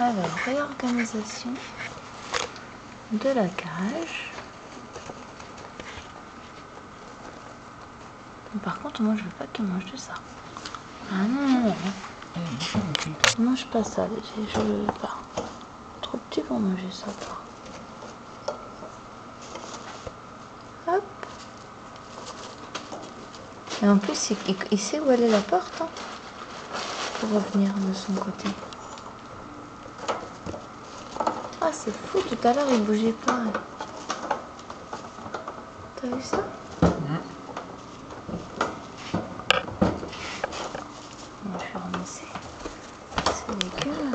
Alors, réorganisation de la cage. Par contre, moi je veux pas que tu manges de ça. Ah non, non, non. Mange pas ça, je veux pas. Trop petit pour manger ça, toi. Hop. Et en plus, il sait où elle est la porte, hein, pour revenir de son côté. Ah, c'est fou, tout à l'heure, il bougeait pas. T'as vu ça? On va faire ramasser ces légumes.